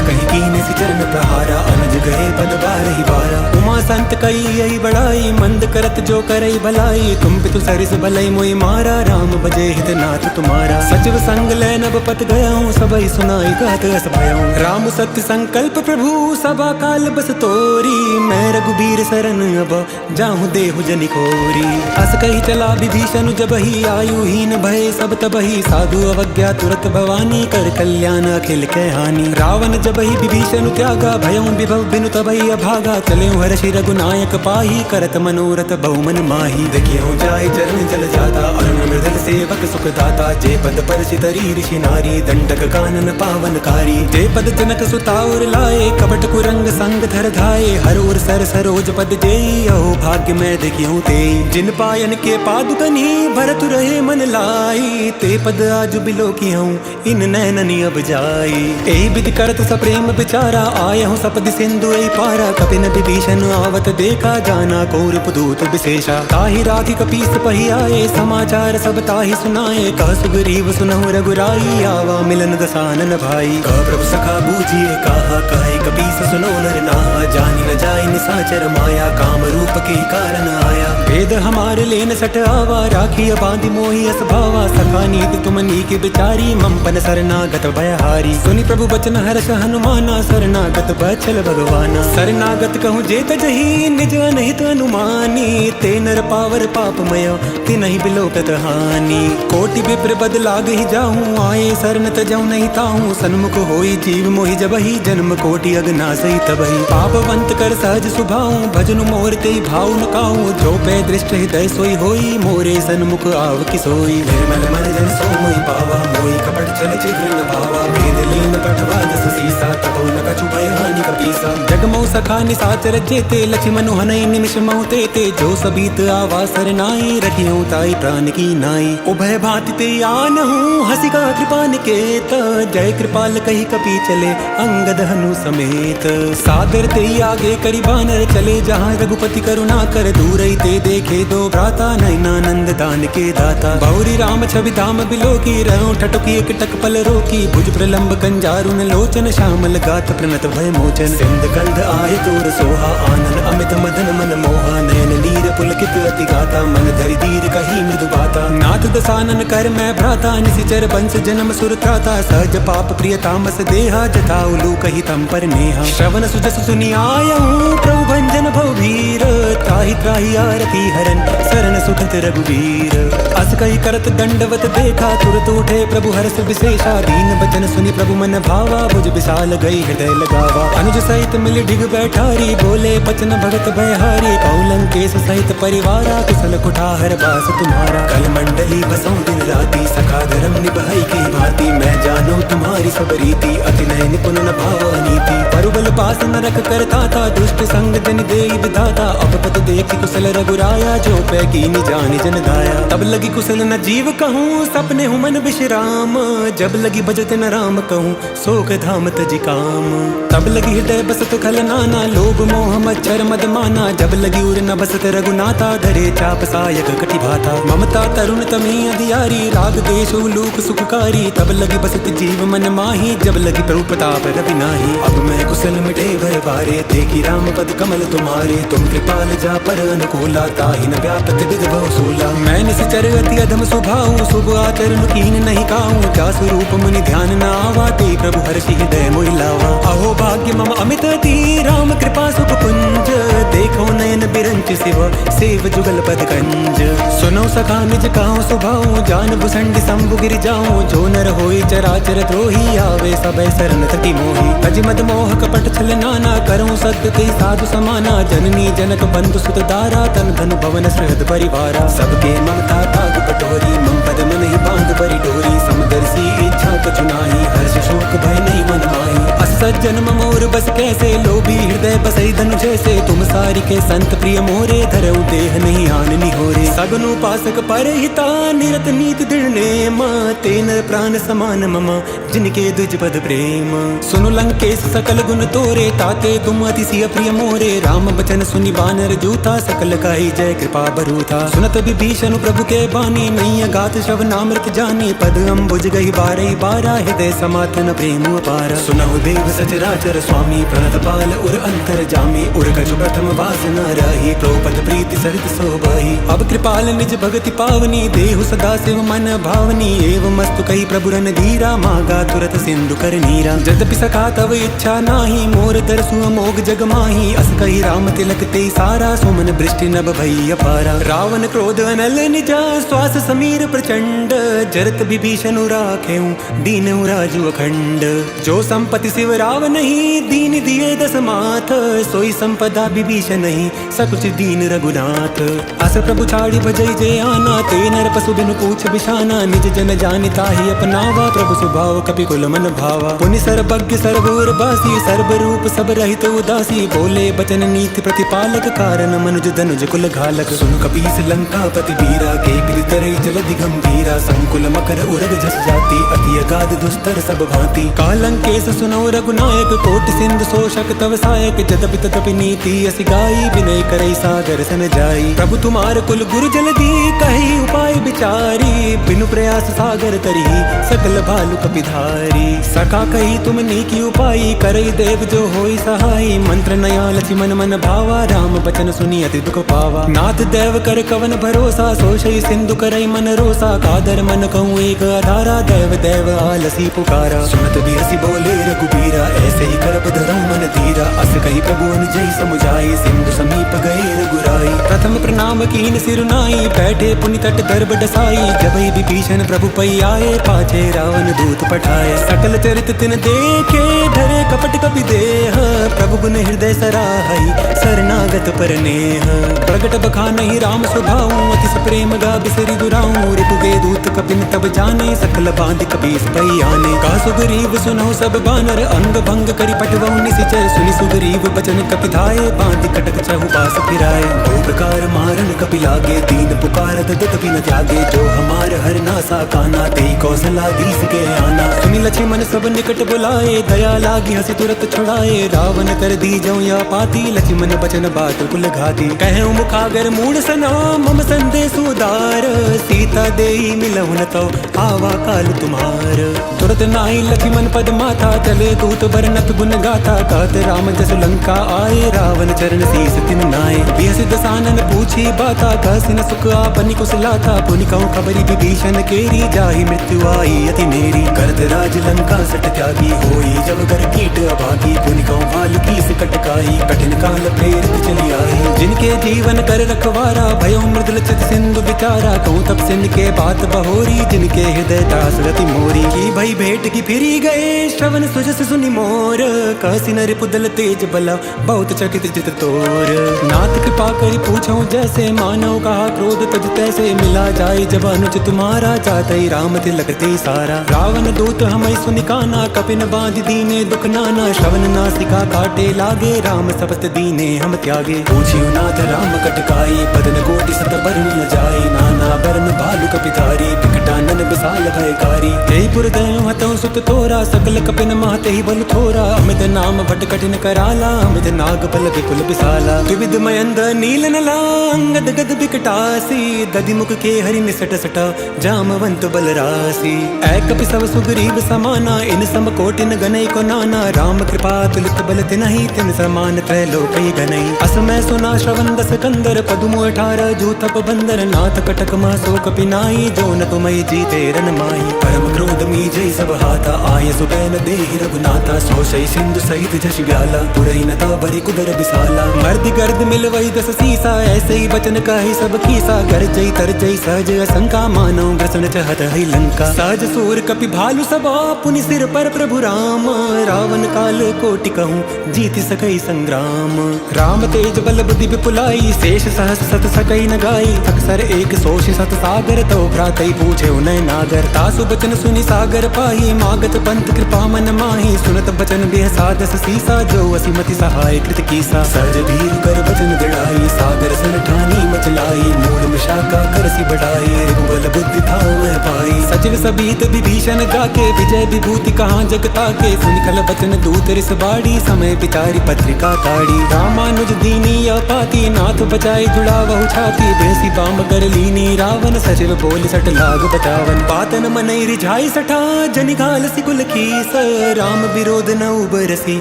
कही कीने सि चरण प्रहारा, अनुज गए पद बारहि बारा। उमा संत कई यही बड़ाई, मंद करत जो करई भलाई। तुम पितु सरिस भलई मोहि मारा, राम भजे हित नाथ तुम्हारा। सचिव संग लै नभ पत गयाऊँ, सबई सुनाई गात अस भयाऊँ। राम सत्य संकल्प प्रभु, सभा काल बस तोरी। मैं रघुबीर शरण अब, जाहूँ देहु जनि खोरी। अस कही चला विभीषण जबहि, आयुहीन भय सब तबहि। साधु अवज्ञा तुरत भवानी, कर कल्याण अखिल के हानि। रावण जबहि विभीषण त्यागा, भयऊँ विभव बिनु तबहि अभागा। चलेऊँ हर्षि रघुनायक पाही, करत मनोरथ बहुमन माही। देखियऊँ जाय चरण जल जाता, अरुण मृदल सेवक सुख दाता। जे पद परसि तरी ऋषि नारी, दंडक कानन पावनकारी। जे पद जनक सुता उर लाए, कपट कुरंग संग धर धाये। हर उर सर सरोज पद जेई, अहो भाग्य मैं देखियूँ तेई। जिन पायन के पादुकनी, भरत रहे मन लाई। ते पद आज बिलोकी हूँ, इन नैननी अब जाई। एहि विधि करत सप्रेम विचारा, आये हूँ सपदि सिंधु एहि पारा। कपिन विभीषण आवत देखा, जाना कौरव दूत विशेषा। ताहि राखी कपीस पहि आए, समाचार सब ताहि सुनाए। कह सुग्रीव सुनहु रघुराई, आवा मिलन दसानन भाई। कह प्रभु सखा बूझिए कहा, कहे कपीस सुनो नर नाहा। जानि न जाय निसाचर माया, काम रूप के कारण आया। वेद हमारे लेन सट आवा, राखी बांधि मोहि अस भावा। सखा नीति तुम नीक विचारी, ममपन शरणागत भयहारी। सुनि प्रभु बचन हर्ष हनुमाना, शरणागत बचल भगवाना। शरणागत कहूँ जे तजहि, निज अनहित अनुमानी। ते नर पावर पापमय, तिनहि बिलोकत हानि। कोटि विप्र बद लागहि जाहूँ, आए शरण तजहु नहीं ताहूँ। सन्मुख होई जीव मोहि जबहि, जन्म कोटि अगनासई तबहि। पापवंत कर सहज सुभाऊँ, भजनु मोर तेहि भाव न काहूँ। जो पे दृष्ट हृदय सोई होई, मोरे सन्मुख आव किसोई। निर्मल मन जन सो मोहि पावा, मोहि कपट छल छिद्र न भावा। भेद लीन पठवा दस सीसा, तबो न कछु भय हानि कपीसा। जगमौ सखा निसाचर जेते, लक्ष्मनु हनई निमिष महु तेते। जो सबीत आवा सरनाई, रखियऊँ ताई प्राण की नाई। उभय भांति ते आनहूँ, हसिका कृपा निकेत। जय कृपाल कही कपी चले, अंगद हनु समेत। सादर ते आगे करि बानर चले, जहाँ रघुपति करुणा कर। दूरई ते देखे दो भ्राता, नयनानंद दान के दाता। बहुरी राम छवि धाम बिलोकी, रहूं ठटुकी एक टक पल रोकी। भुज प्रलंब कंजारुन लोचन, श्यामल गात प्रणत भय मोचन। सिंध कंध आय तोर सोहा, आनन अमित मदन मन मोहा। नयन नीर पुलकित अति गाता, मन धरि धीर कही मृदु बाता। नाथ दसानन कर मैं भ्राता, निशिचर बंस जन्म सुर त्राता। सहज पाप प्रिय तामस देहा, जथा उलू कही तम पर नेहा। श्रवण सुजस सुनि आयहूँ, प्रभु भंजन भवभीर। त्राहि त्राहि आरती हरन, शरण सुखत रघुवीर। अस कही करत दंडवत देखा, तुरत उठे प्रभु हर्ष विशेषा। दीन बचन सुनि प्रभु मन भावा, भुज विशाल गई हृदय लगावा। अनुज सहित मिल डिग बैठारी, बोले बचन भगत भयहारी। कौलंकेश सहित परिवारा, कुशल कुठार बास तुम्हारा। कल मंडली बसों दिन राती, सखा धर्म निभाई की भांति। मैं जान जानो तुम्हारी सब रीति, अति नय निपुण न भाव नीति। परुबल पास न रख करता था, दुष्ट संग जन दे विधाता। अब पत देखी कुशल रघुराया, जो पै कीनी जान जन गाया। तब लगी कुशल न जीव कहूँ, सपने हूँ मन विश्राम। जब लगी बजत न राम कहूँ, शोक धाम तज काम। तब लगी हृदय बसत खल नाना, लोभ मोह मच्छर मद माना। जब लगी उर न बसत रघुनाथा, धरे चाप सायक कटि भाता। ममता तरुण तमी अधियारी, राग देश उलूक सुखकारी। तब लगी बसत जीव मन माही, जब लगी प्रभु प्रताप रवि नाही। अब मैं कुशल मिटे भय बारे, देखी राम पद कमल तुम्हारे। तुम कृपाल जा पर अनुकूला, ताहि न व्यापत विध भव सूला। मैं निश्चर अति अधम स्वभाव, शुभ आचरण कीन नहीं काहू। जा स्वरूप मुनि ध्यान न आवा, ते प्रभु हर्षि हृदय मोहि लावा। अहो भाग्य मम अमित अति, राम कृपा सुख पुंज। देखो नयन बिरंच शिव, सेव जुगल पद कंज। सुनो सखा निज काहू स्वभाव, जान भुसंड शंभु गिर जाऊं। जो नर होई चराचर द्रोही, आवे सब शरण तति मोहि। अज मद मोह कपट छल नाना, करूं सत्य ते साधु समाना। जननी जनक बंधु सुत दारा, तन धन भवन सहृद परिवारा। सबके ममता ताग पटोरी, मम पद मन ही बांध परि डोरी। समदर्शी इच्छा कछु नाही, हर्ष शोक भय नहीं मन माही। अस सज्जन मोर बस कैसे, लोभी हृदय बसई धनु जैसे। तुम सारि के संत प्रिय मोरे, धरऊ देह नहीं आन निहोरे। सगनु उपासक परहिता, निरत नीति दृढ़ नेम। तेन प्राण समान मम, जिनके द्विज पद प्रेम। सुनु लंकेश सकल गुण तोरे, ताते तुम अतिशय प्रिय मोरे। राम बचन सुनि बानर जूथा, सकल काहि जय कृपा बरूथा। सुनत विभीषण प्रभु के बानी, नहीं अगात शव नामृत जानी। पद अम्बुज गई बारही बारा, हृदय समातन प्रेम अपारा। सुनहु देव सचराचर स्वामी, प्रणत पाल उर अंतर जामी। उर कछु प्रथम वास न रही, प्रोपत प्रीति सरित शोभाही। अब कृपाल निज भगति पावनी, देहु सदा शिव मन भावनी। एवं मस्तु कही प्रभु रन धीरा, मागा तुरत सिंधु कर नीरा। जदपि सखा तव इच्छा नाही, मोर दरसु अमोघ जग माही। अस कही राम तिलक ते सारा, सुमन वृष्टि नभ भई अपारा। रावण क्रोध अनल निजा, श्वास समीर प्रचंड। जरत विभीषण राखेऊ, दीन राजु अखंड। जो संपत्ति शिव राव नहीं, दीन दिए दस माथ। सोई संपदा विभीषण नहीं, सकुच दीन रघुनाथ। अस प्रभु छाड़ी भजई जय आना, ते नर पशु बिनु पूछ बिशाना। निज जन जानिता ही अपनावा, प्रभु स्वभाव कपि कुल मन भावा। पुनि सर्वज्ञ सर्वोर बासी, सर्व रूप सब रहित उदासी। बोले बचन नीति प्रतिपालक, कारण मनुज धनुज कुल घालक। सुन कपीस लंका पति वीरा, के गिरितरई जलधि गंभीरा। संकुल मकर उरग झस जाति, अति अगाध दुस्तर सब भांति। कालंकेश सुनो रघुनायक, कोटि सिंधु शोषक तव सायक। जदपि तदपि नीति असि गाई, विनय करई सागर सन जाई। प्रभु तुम्हार कुल गुरु जलधि, कही उपाय विचारी। बिनु प्रयास सागर तरी, सकल भालु कपिधारी। सका कही तुम नीकी उपाई, करई देव जो होई सहाई। मंत्र नया लक्ष्मण मन भावा, राम बचन सुनी अति दुख पावा। नाथ देव कर कवन भरोसा, सोषई सिंधु करई मन रोसा। कादर मन कहूँ एक आधारा, देव देव आलसी पुकारा। सुनत बिहसी बोले रघुबीरा, ऐसे ही करब धरऊं मन धीरा। अस कही प्रभु अनुजई समुझाई, सिंधु समीप गए रघुराई। प्रथम प्रणाम कीन सिरुनाई, बैठे पुनि तट गर्भ डसाई। जबहि विभीषण प्रभु पई आए, पाछे रावण दूत पठाए। सकल चरित तिन देखे, धरे कपट कपि देह। प्रभु गुण हृदय सराहई, शरणागत पर नेह। प्रगट बखानहि राम स्वभाव, अति सप्रेम गा बिसरि दुराऊं। रिपुगे दूत कपिन तब जाने, सकल बांध कबीस पई आने। का सुग्रीव सुनहु सब बानर, अंग भंग करि पटवऊ निसिचर। सुनि सुग्रीव बचन कपि धाये, बांध कटक चहु पास फिराए। बहु प्रकार मारन कपि लागे, दीन पुकारत तदपि न त्यागे। जो हमार हर नासा काना, तेई कौशलाधीश के आना। सुनि लक्ष्मण सब निकट बुलाए, दया लागी हंसी तुरत छुड़ाए। रावण कर दी जऊं या पाती, लक्ष्मण बचन बात कुल घाती। कहूँ मुखागर मूढ़ सना, मम संदेश उदार। सीता देई मिलहु न तो, आवा काल तुम्हार। तुरत नाई लक्ष्मण पद माथा, चले दूत बरनत गुण गाथा। कहत राम जसु लंका आए, रावण चरण शीस तिन नाए। बिहसि दसानन पूछी बाता, कहसि न सुख आपनि कुशलाता। पुनि कहूँ खबरि विभीषण केरी, जाहि मृत्यु आई अति नेरी। करत राज लंका सट त्यागी, होई जब कर कीट अभागी। पुनि कहूँ भालुकी सिकट काई, कठिन काल प्रेरित चली आई। जिनके जीवन कर रखवारा, भयो मृदुल चित सिंधु बिचारा। कहूँ तब सिंध के बात बहोरी, जिनके हृदय दास रति मोरी। की भई भेंट की फिरी गए श्रवण सुजस सुनि मोर, कासी नर पुदल तेज बला बहुत चकित चित तोर। नाथ कृपा करी पूछो जैसे, मानव कहा क्रोध तज तैसे, मिला जाए जब अनुज तुम्हारा, जाते राम तिलक ते सारा। रावण दूत हमें सुनिकाना, कपिन बांध दीने दुख नाना, श्रवण नासिका काटे लागे, राम सपत दीने हम त्यागे। पूछियो नाथ राम कटकाई, बदन कोटि सत बरन न जाई, नाना बरन भालु कपिधारी, विकटानन विशाल भयकारी। जयपुर दयो हतौ सुत तोरा, सकल कपिन महते ही बल थोरा, अमित नाम भट कठिन कराला, अमित नाग बल विपुल विशाला। विविध मयंद नील नला, अंगद गद विकटासी, दधि मुख के हरि निसट सटा, जामवंत बल रासी। ऐ कपि सब सुग्रीव समाना, इन सम कोटिन गनई को नाना, राम कृपा तुलित बल तिनहि, तिन समान त्रैलोकई गनई। असमय सुना श्रवण दस कंदर, पदुम 18 जूथप बंदर, नाथ कटक मह सो कपि नाई, जो न तुमई जीते रन माई। परम क्रोध मी जय सब हाथा, आय सुबैन देहि रघुनाथा, सोशई सिंधु सहित जश व्याला, पुरई नता भरी कुदर विशाला। मर्द गर्द मिलवई दस सीसा, ऐसे ही बचन कहि सब कीसा, गरजई तरजई सहज असंका, मानो ग्रसन चहत है लंका। सहज सूर कपि भालु सबा, पुनि सिर पर प्रभु राम, रावण काल कोटि कहूँ जीति सकई संग्राम। राम तेज बल बुद्धि विपुलाई, शेष सहस सत सकई न गाई, अक्सर एक सोष सत सागर, तो भ्रातई पूछे उनय नागर। तासु बचन सुनि सागर पाही, मागत पंथ कृपा मन माही, सुनत बचन बेहसादस सीसा, जो असीमति सहाय कृत कीसा। सहज धीर कर बचन दृढ़ाई, सागर सन ठानी मचलाई, मूल मिशाका करसी बढ़ाई, रघुबल बुद्धि थाव मह पाई। सचिव सबीत विभीषण जाके, विजय विभूति कहाँ जगता के, सुनिखल बचन दूत रिस बाड़ी, समय पितारी पत्रिका काढ़ी। रामानुज दीनी अपाती, नाथ बचाए जुड़ा बहु छाती, बेसी बाम कर लीनी रावण, सचिव बोल सट लाग बचावन। पातन मनई रिझाई सठा, जनिघाल सिकुल कीस, राम विरोध न उबरसी,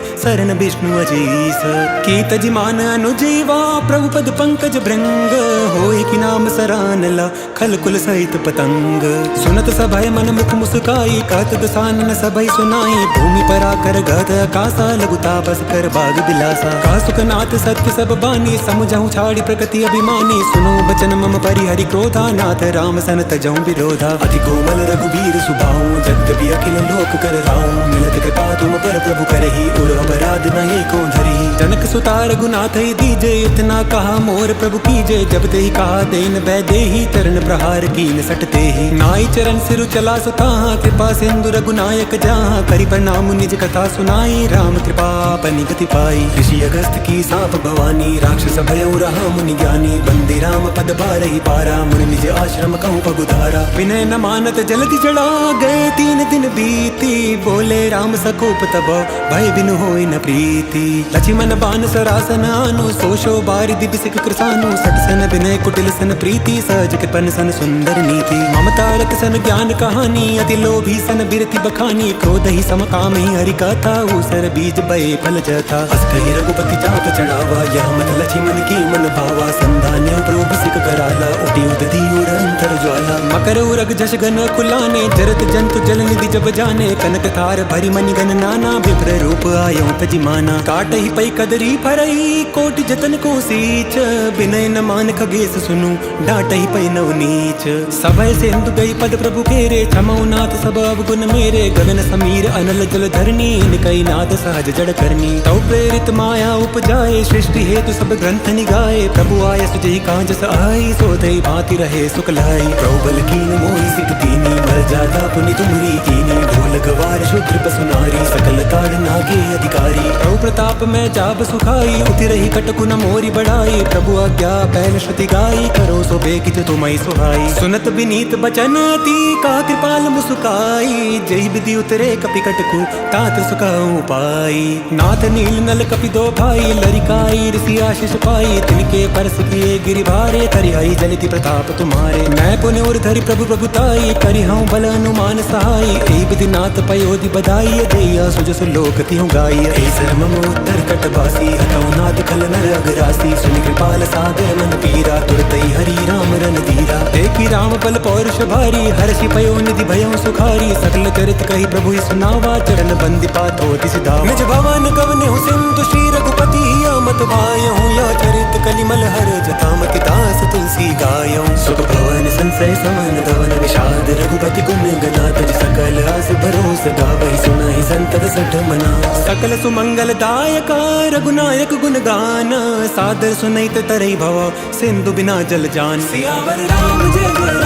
सरन विष्णु अजीस। कीत जिमान अनुजीवा, प्रभु पद पंकज भृंग, होय कि नाम सरानला, खल कुल सहित पतंग। सुनत सभय मन मुख मुस्काई, कहत दसानन सभय सुनाई, भूमि पर आकर गत आकाशा, लघु तापस कर बाग बिलासा। का सुखनाथ सत्य सब बानी, समुझहु छाड़ी प्रकृति अभिमानी, सुनो बचन मम परिहरि क्रोधा, नाथ राम सन तजहु विरोधा। अति कोमल रघुबीर सुभाऊ, जगदपि अखिल लोक कर राऊं, मिलत कृपा तुम पर प्रभु करहि, उर अपराध नहीं को धरि। जनक सुता रघुनाथ ही दीजे, इतना कहा मोर प्रभु कीजे, जब ते ही कहा देन वैदेही, चरण प्रहार कीन सटते ही। नाई चरण सिरु चला सुताहा, कृपा सिंधु रघुनायक जहाँ, करि प्रणाम निज कथा सुनाई, राम कृपा अपनी गति पाई। ऋषि अगस्त की सांप भवानी, राक्षस भयउ रहा मुनि ज्ञानी, बंदे राम पद बारहि पारा, मुनि निज आश्रम कहूँ पगुधारा। विनय न मानत जलधि जड़ा, गए 3 दिन बीती, बोले राम सकोप तब भय बिनु होई न प्रीति। लक्ष्मण बान सरासन आनु, सोशो बारिधि बिसिक कृसानु, सट सन विनय कुटिल सन प्रीति, सहज कृपन सन सुंदर नीति। ममता रख सन ज्ञान कहानी, अति लोभी सन बिरति बखानी, क्रोध ही सम काम ही हरि कथा, ऊसर बीज बये फल जथा। अस कहि रघुपति चाप चढ़ावा, यह मत लक्ष्मण की मन भावा, संधान्य प्रभु बिसिक कराला, उठी उदधि उर अंतर ज्वाला। मकर उरग झष गन खुलाने, जरत जंतु जल निधि जब जाने, कनक थार भरी मनि गन नाना, विप्र रूप आयो तजिमाना। काट ही पई कदरी फरई, कोटि जतन को सींच, विनय न मान खगेश सुनु, डांट ही पई नव नीच। सभय सिंधु गई पद प्रभु फेरे, क्षमौ नाथ सब अवगुण मेरे, गगन समीर अनल जल धरनी, निकई नाद सहज जड़ करनी। तव प्रेरित माया उपजाए, सृष्टि हेतु सब ग्रंथ निगाए, प्रभु आय सुजहि कांज आई, सोधई भांति रहे सुख लाई। प्रभु बल कीन मोहि सिख दीनी, मर जाता पुनि तुम्हरी कीनी, ढोल गवार शूद्र पसुनारी, सकल ताड़ना के अधिकारी। प्रभु प्रताप में जाब सुखाई, उतिरहि कटकु न मोरी बढ़ाई, प्रभु आज्ञा पहल श्रुति गाई, करो सो बेकित तुमई सुहाई। सुनत विनीत बचन अति, का कृपाल मुस्काई, जय विधि उतरे कपि कटकु, तात सुखाऊं पाई। नाथ नील नल कपि दो भाई, लरिकाई ऋषि आशीष पाई, तिनके परस किए गिरि भारे, तरिहई जनिति प्रताप तुम्हारे। मैं पुण्य उर धरि प्रभु प्रभुताई, करिहऊं बल अनुमान सहाई, ए विधि नाथ पयोधि बधाई, जैया सुजस लोक तिहु गाई। ऐसर मम उत्तर कटवासी, हतौ नाथ खल नर अगरासी, सुनि कृपाल सागर मन पीरा, तुरतई हरि राम रन धीरा। देखी राम बल पौरुष भारी, हर्षि पयो निधि भयउ सुखारी, सकल चरित कहि प्रभु सुनावा, चरण बंदि पात होति सिधावा। निज भवन गवनेहु सिंधु श्री रघुपति, मत भायहु या चरित कलिमल हर जतामति दास तुलसी गायहु। सुख भवन संसय समन धवन, विषाद रघुपति गुण गना, तज सकल आस भरो घोष गावहि सुनाहि संतत सठ मना। सकल सुमंगलदायक रघुनायक गुण गान, सादर सुनैत तरई भव सिंधु बिना जल जान। सियावर राम जय जय